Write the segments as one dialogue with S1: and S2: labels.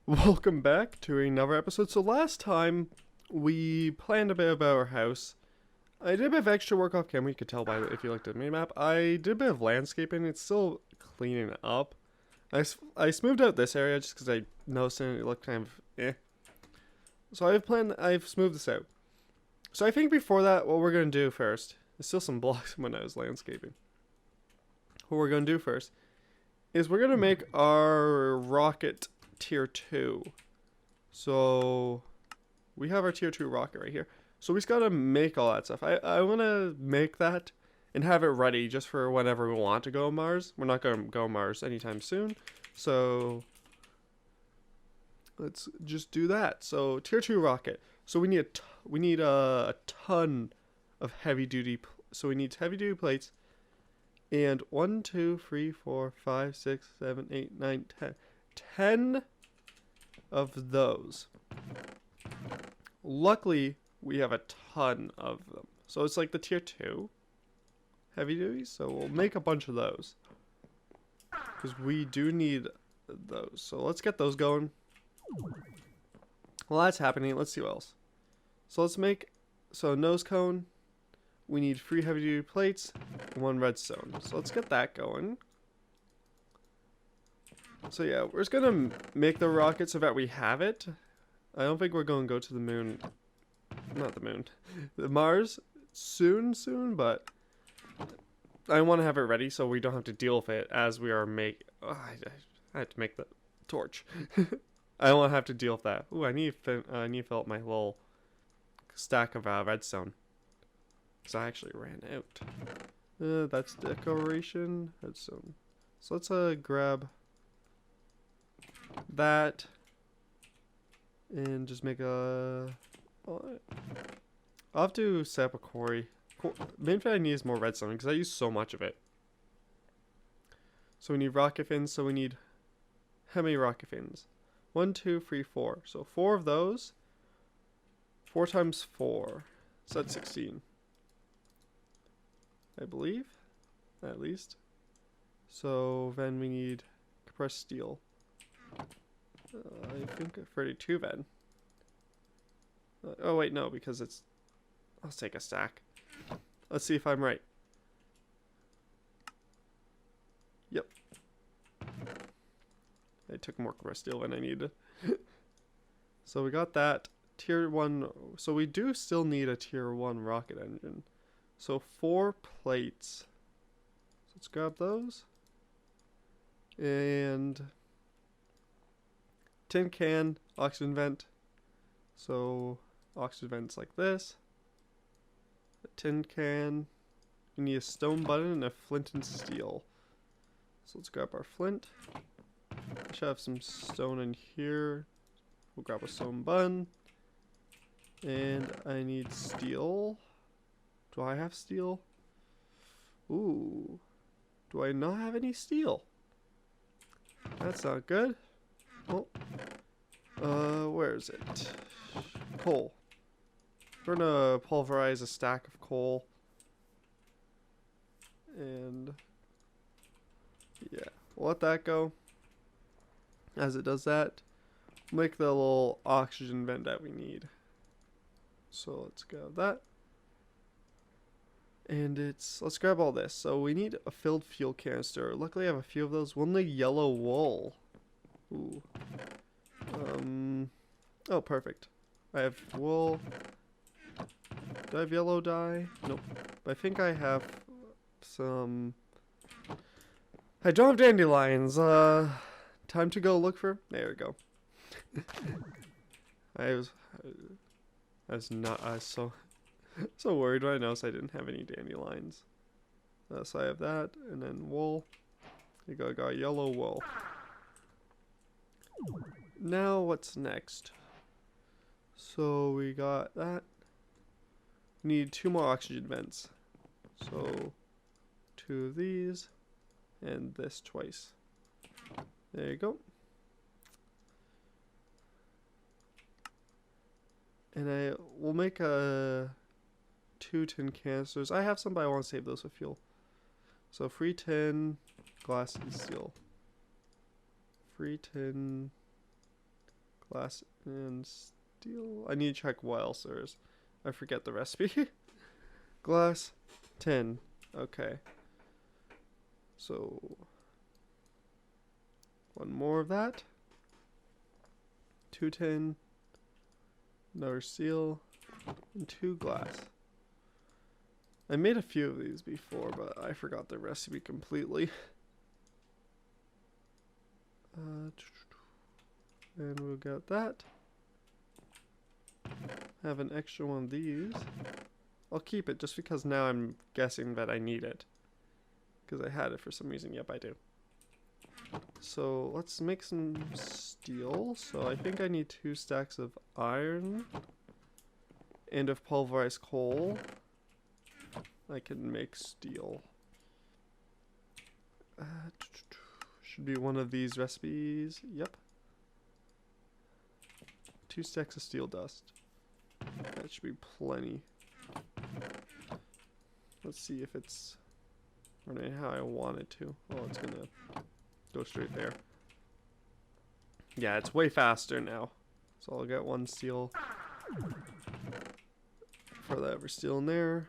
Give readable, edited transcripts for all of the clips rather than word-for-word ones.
S1: Welcome back to another episode. So last time we planned a bit about our house. I did a bit of extra work off camera. You could tell by if you looked at the map. I did a bit of landscaping. It's still cleaning up. I smoothed out this area just because I noticed it looked kind of eh. So I've smoothed this out. So I think before that, what we're gonna do first, there's still some blocks when I was landscaping. What we're gonna do first is we're gonna make our rocket tier 2. So we have our tier 2 rocket right here. So we just gotta make all that stuff. I wanna make that and have it ready just for whenever we want to go Mars. We're not gonna go Mars anytime soon. So let's just do that. So tier 2 rocket. So we need a ton of heavy duty. So we need heavy duty plates. And 1, 2, 3, 4, 5, 6, 7, 8, 9, 10. 10 of those. Luckily, we have a ton of them. So it's like the tier 2 heavy duties. So we'll make a bunch of those. Because we do need those. So let's get those going. While that's happening, let's see what else. So let's make, nose cone. We need 3 heavy duty plates, 1 redstone. So let's get that going. So yeah, we're just gonna make the rocket so that we have it. I don't think we're gonna go to the moon. Not the moon. The Mars soon, but I want to have it ready so we don't have to deal with it as we are I had to make the torch. I don't want to have to deal with that. Ooh, I need to fill up my little stack of redstone. Because I actually ran out. That's decoration. Redstone. So let's grab that and just make a. I'll have to set up a quarry. Main thing I need is more redstone because I use so much of it. So we need rocket fins. So we need how many rocket fins? 1, 2, 3, 4. So 4 of those. 4 times 4. So that's 16. I believe, at least. So then we need compressed steel. I think 32 then. Oh wait, no, because it's. I'll take a stack. Let's see if I'm right. Yep. I took more compressed steel than I needed. So we got that. Tier 1. So we do still need a tier 1 rocket engine. So 4 plates. So let's grab those. And tin can, oxygen vent. So oxygen vents like this. A tin can. You need a stone button and a flint and steel. So let's grab our flint. I should have some stone in here. We'll grab a stone button. And I need steel. Do I have steel? Ooh. Do I not have any steel? That's not good. Oh. Where is it? Coal. We're gonna pulverize a stack of coal. And yeah, we'll let that go. As it does that, make the little oxygen vent that we need. So let's grab that. And let's grab all this. So we need a filled fuel canister. Luckily I have a few of those. We'll need yellow wool. Ooh. Oh, perfect. I have wool. Do I have yellow dye? Nope. But I think I have some. I don't have dandelions. Time to go look for. There we go. I was so worried when I noticed I didn't have any dandelions. So I have that, and then wool. You got yellow wool. Now what's next? So we got that. We need 2 more oxygen vents. So 2 of these, and this twice. There you go. And I will make 2 tin canisters. I have some, but I want to save those for fuel. So 3 tin, glass, and steel. 3 tin, Glass and steel. I need to check what else there is. I forget the recipe. Glass, tin. Okay. So, one more of that. 2 tin. Another steel. And 2 glass. I made a few of these before, but I forgot the recipe completely. And we'll get that. Have an extra one of these. I'll keep it just because now I'm guessing that I need it. Because I had it for some reason. Yep, I do. So let's make some steel. So I think I need 2 stacks of iron. And of pulverized coal. I can make steel. Should be one of these recipes. Yep. 2 stacks of steel dust. That should be plenty. Let's see if it's running how I want it to. Oh, it's gonna go straight there. Yeah, it's way faster now. So I'll get 1 steel. Throw that over steel in there.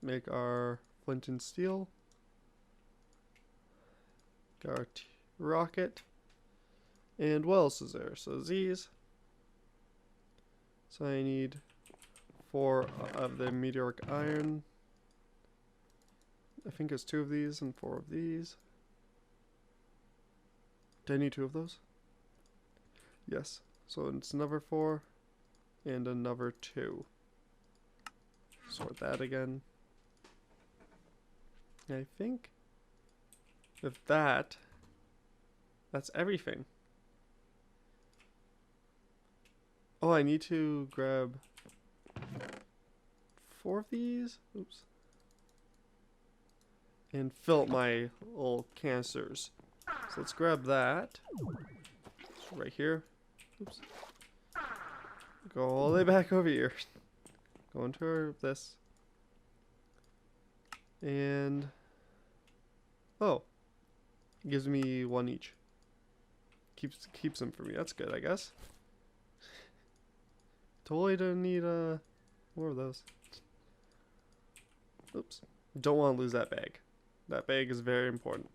S1: Make our flint and steel. Got our rocket. And what else is there? So these. So I need 4 of the meteoric iron. I think it's 2 of these and 4 of these. Do I need 2 of those? Yes. So it's another 4 and another 2. Sort that again. I think with that, that's everything. Oh, I need to grab 4 of these. Oops. And fill up my little canisters. So let's grab that. It's right here. Oops. Go all the way back over here. Go into this. And oh, it gives me 1 each. Keeps them for me. That's good, I guess. Totally don't need more of those. Oops. Don't want to lose that bag. That bag is very important.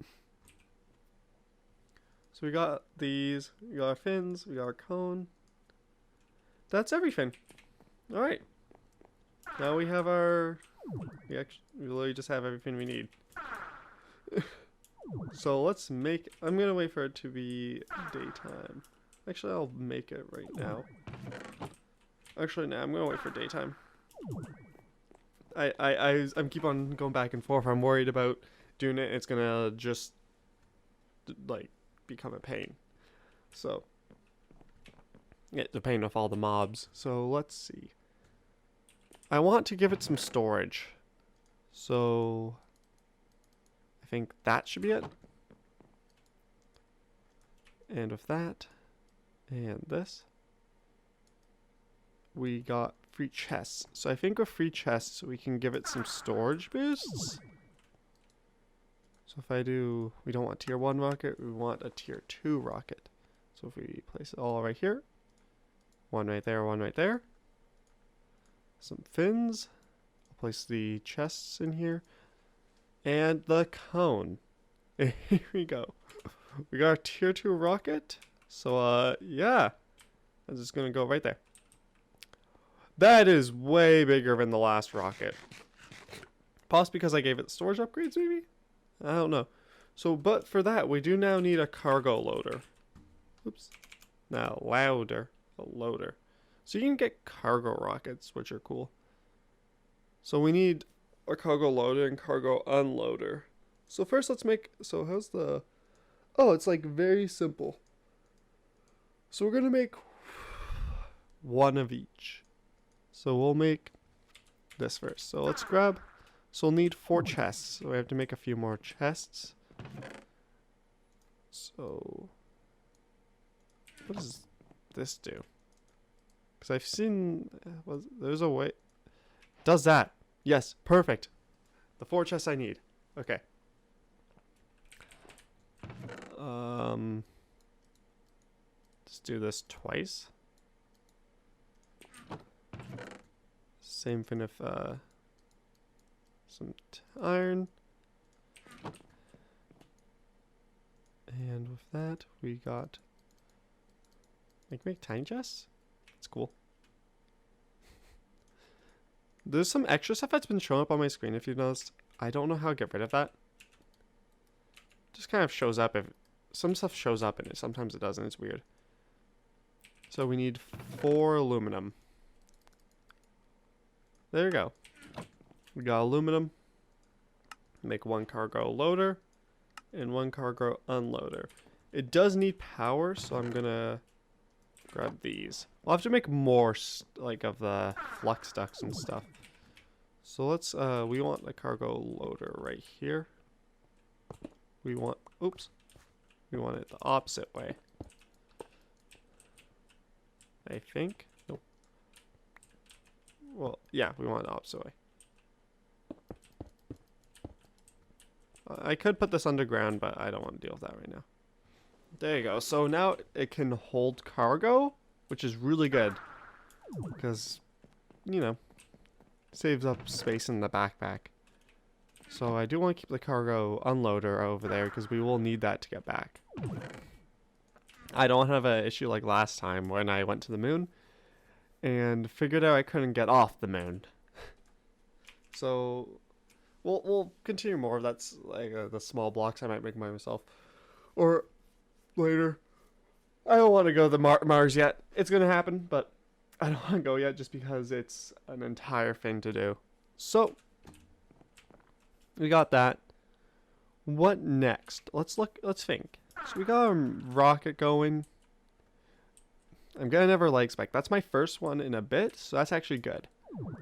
S1: So we got these. We got our fins. We got our cone. That's everything. All right. Now we have our. We literally just have everything we need. So let's make. I'm gonna wait for it to be daytime. Actually, I'll make it right now. Actually, no, I'm gonna wait for daytime. I'm keep on going back and forth. I'm worried about doing it. It's gonna just like become a pain. So yeah, the pain of all the mobs. So let's see. I want to give it some storage. So I think that should be it. And with that and this, we got free chests. So I think with free chests, we can give it some storage boosts. So if I do, we don't want tier 1 rocket, we want a tier 2 rocket. So if we place it all right here, 1 right there, 1 right there. Some fins. I'll place the chests in here. And the cone. Here we go. We got our tier 2 rocket. So yeah. I'm just gonna go right there. That is way bigger than the last rocket. Possibly because I gave it storage upgrades, maybe? I don't know. So, but for that, we do now need a cargo loader. Oops. Now, louder. A loader. So you can get cargo rockets, which are cool. So we need a cargo loader and cargo unloader. So first let's make, so how's the, oh, it's like very simple. So we're going to make 1 of each. So we'll make this first. So let's grab, so we'll need 4 chests. So we have to make a few more chests. So what does this do? Because I've seen, there's a way. Does that? Yes, perfect. The 4 chests I need. Okay. Let's do this twice. Same thing if some iron. And with that, we got make tiny chests. That's cool. There's some extra stuff that's been showing up on my screen. If you've noticed, I don't know how to get rid of that. Just kind of shows up. If some stuff shows up in it, sometimes it doesn't. It's weird. So we need 4 aluminum. There you go. We got aluminum. Make 1 cargo loader and 1 cargo unloader. It does need power, so I'm gonna grab these. I'll have to make more like of the flux ducts and stuff. So let's we want the cargo loader right here. We want we want it the opposite way. I think. Nope. Well, yeah, we want it the opposite way. I could put this underground, but I don't want to deal with that right now. There you go. So now it can hold cargo, which is really good. Because, you know, saves up space in the backpack. So I do want to keep the cargo unloader over there, because we will need that to get back. I don't have an issue like last time when I went to the moon and figured out I couldn't get off the moon. So we'll continue more. That's like the small blocks I might make by myself, or later. I don't want to go to Mars yet. It's gonna happen, but I don't want to go yet just because it's an entire thing to do. So we got that. What next? Let's think. So we got a rocket going. I'm gonna never like spec. That's my first one in a bit, so that's actually good.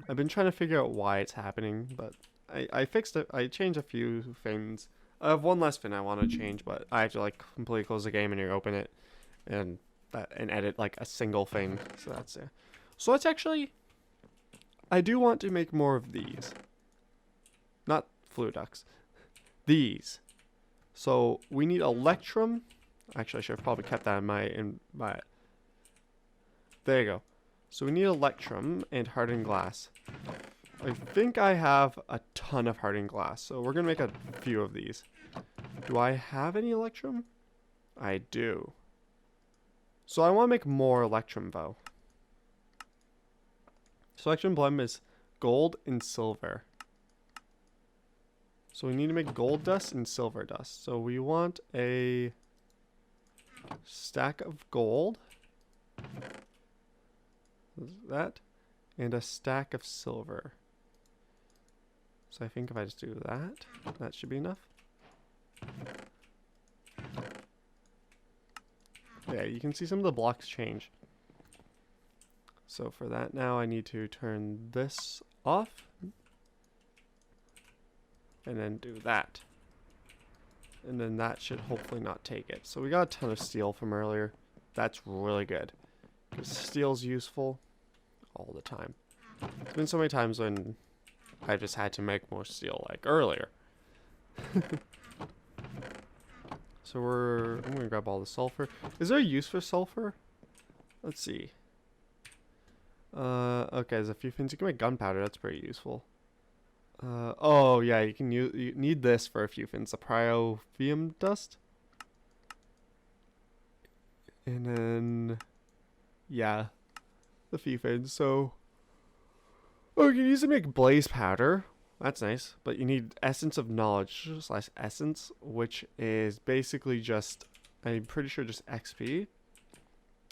S1: I've been trying to figure out why it's happening, but I fixed it. I changed a few things. I have one less thing I want to change, but I have to like completely close the game and you open it and edit like a single thing. So that's it. So let's actually. I do want to make more of these, not fluid ducts. These. So we need electrum. Actually, I should have probably kept that in my. There you go. So we need electrum and hardened glass. I think I have a ton of hardened glass, so we're gonna make a few of these. Do I have any electrum? I do. So I want to make more electrum though. So electrum blend is gold and silver. So we need to make gold dust and silver dust. So we want a stack of gold. That. And a stack of silver. So I think if I just do that, that should be enough. Yeah, you can see some of the blocks change. So for that now I need to turn this off. And then do that. And then that should hopefully not take it. So we got a ton of steel from earlier. That's really good. Because steel's useful all the time. There's been so many times when I just had to make more steel, like earlier. So I'm gonna grab all the sulfur. Is there a use for sulfur? Let's see. Okay, there's a few things. You can make gunpowder, that's pretty useful. Oh yeah, you need this for a few things. The pyrotheum dust. And then, yeah, a few things. So, oh, you can use it to make blaze powder. That's nice. But you need essence of knowledge / essence, which is basically just, I'm pretty sure just XP,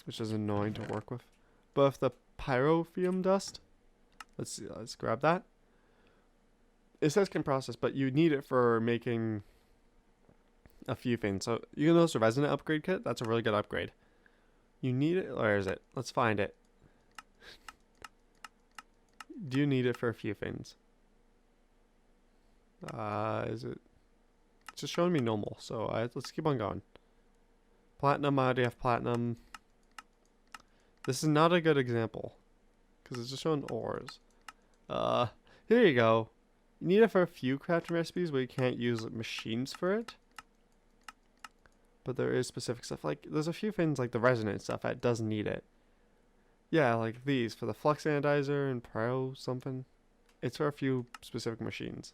S1: which is annoying to work with. But if the pyrotheum dust, let's see, let's grab that. It says can process, but you need it for making a few things. So you can notice the resonant upgrade kit. That's a really good upgrade. You need it. Where is it? Let's find it. Do you need it for a few things? Is it? It's just showing me normal. So let's keep on going. Platinum. I already have platinum. This is not a good example because it's just showing ores. Here you go. You need it for a few crafting recipes, but you can't use machines for it. But there is specific stuff. Like, there's a few things like the resonant stuff that doesn't need it. Yeah, like these for the flux anodizer and pro something. It's for a few specific machines.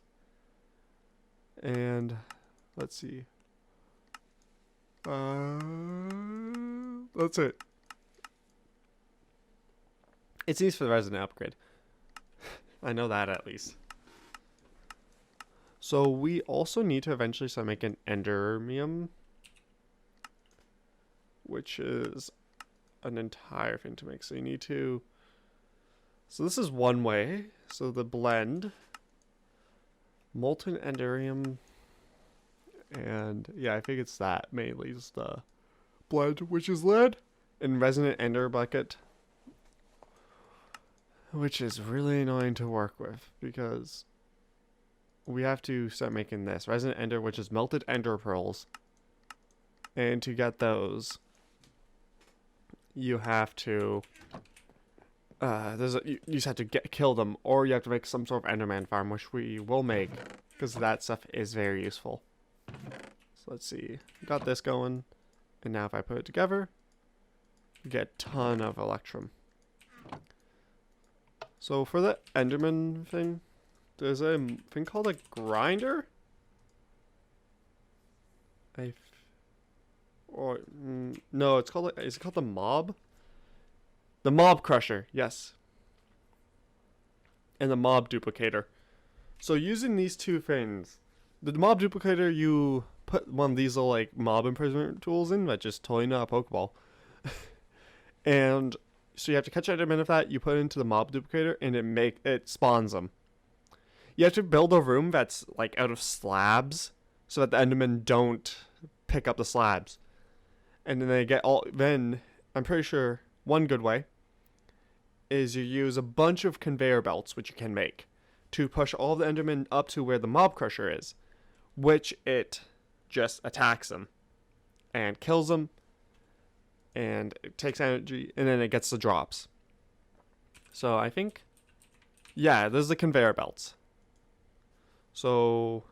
S1: And let's see. That's it. It's these for the resonant upgrade. I know that at least. So we also need to eventually start making endermium, which is an entire thing to make. So you need to. So this is one way. So the blend, molten enderium, and yeah, I think it's that mainly is the blend, which is lead, and resonant ender bucket, which is really annoying to work with because we have to start making this resonant ender, which is melted ender pearls, and to get those, you have to. You just have to kill them, or you have to make some sort of Enderman farm, which we will make, because that stuff is very useful. So let's see, got this going, and now if I put it together, we get a ton of Electrum. So for the Enderman thing, there's a thing called a grinder. No, it's called. Is it called the mob? The mob crusher, yes. And the mob duplicator. So using these two things, the mob duplicator, you put one of these little like mob imprisonment tools in that just totally not a Pokeball. And so you have to catch Enderman with that, you put it into the mob duplicator, and it spawns them. You have to build a room that's like out of slabs so that the Endermen don't pick up the slabs. And then they get then I'm pretty sure one good way is you use a bunch of conveyor belts, which you can make, to push all the Endermen up to where the mob crusher is, which it just attacks them and kills them, and it takes energy, and then it gets the drops. So I think, yeah, there's the conveyor belts. So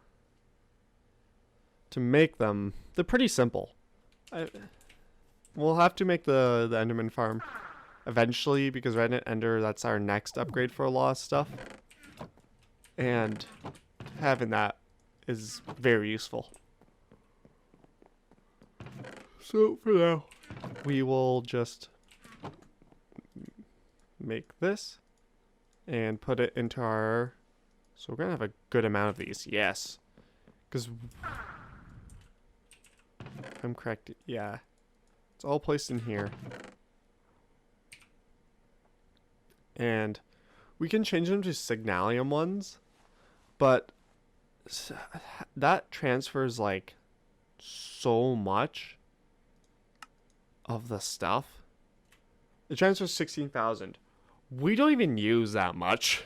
S1: to make them, they're pretty simple. We'll have to make the Enderman farm eventually, because Rednet Ender, that's our next upgrade for a lot of stuff. And having that is very useful. So for now, we will just make this and put it into our. So we're gonna have a good amount of these, yes, because I'm correct. Yeah, it's all placed in here, and we can change them to Signalium ones, but that transfers like so much of the stuff. It transfers 16,000. We don't even use that much.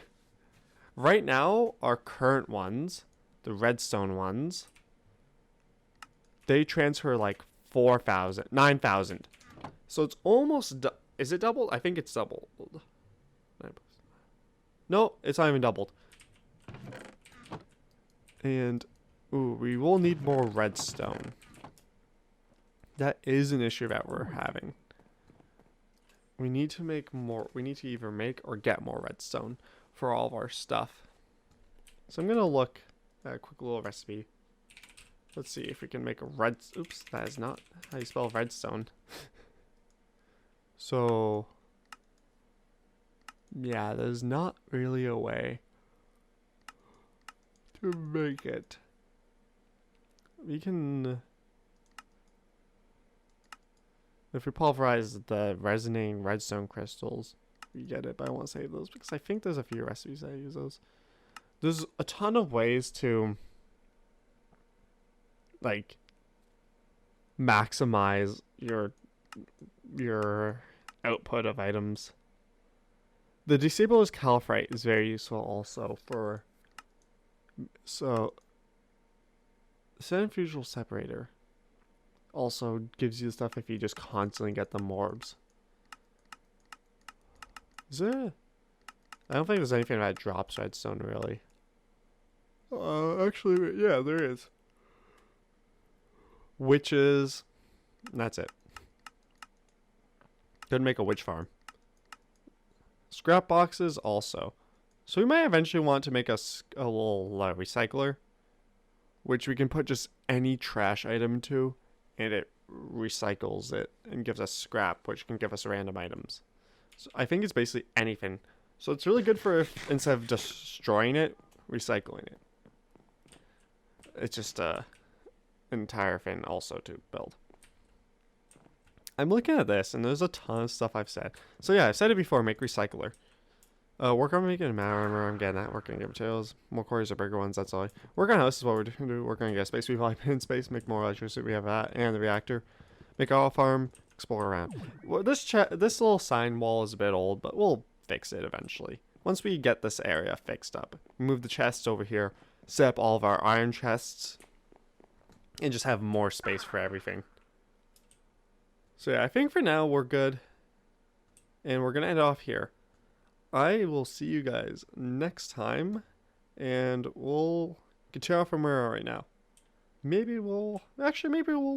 S1: Right now, our current ones, the redstone ones, they transfer like 4,000, 9,000. So it's almost, is it doubled? I think it's doubled. No, it's not even doubled. And, ooh, we will need more redstone. That is an issue that we're having. We need to make more. We need to either make or get more redstone for all of our stuff. So I'm going to look at a quick little recipe. Let's see if we can make a red. Oops, that is not how you spell redstone. So, yeah, there's not really a way to make it. We can. If we pulverize the resonating redstone crystals, we get it, but I want to save those because I think there's a few recipes that use those. There's a ton of ways to, like, maximize your output of items. The Disabler's Caliphrite is very useful also for, so, Centrifugal Separator also gives you stuff if you just constantly get the morbs. Is there? I don't think there's anything that drops redstone really. Actually, yeah, there is. Which is And that's it. Could make a witch farm. Scrap boxes also. So we might eventually want to make a little recycler, which we can put just any trash item to, and it recycles it and gives us scrap, which can give us random items. So I think it's basically anything. So it's really good for if, instead of destroying it, recycling it. It's just an entire thing also to build. I'm looking at this, and there's a ton of stuff I've said. So yeah, I've said it before, make recycler. Work on making a map armor, I'm getting that. Work on get materials. More quarries or bigger ones, that's all. Work on house is what we're doing. Work on get space. We've all been in space, make more electricity, we have that. And the reactor. Make our farm, explore around. Well, this little sign wall is a bit old, but we'll fix it eventually. Once we get this area fixed up. Move the chests over here. Set up all of our iron chests. And just have more space for everything. So yeah, I think for now we're good. And we're going to end off here. I will see you guys next time, and we'll continue off from where we are right now. Maybe we'll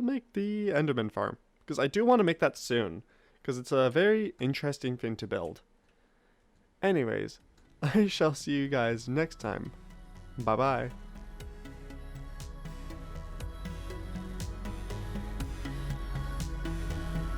S1: make the Enderman farm, because I do want to make that soon, because it's a very interesting thing to build. Anyways, I shall see you guys next time. Bye bye.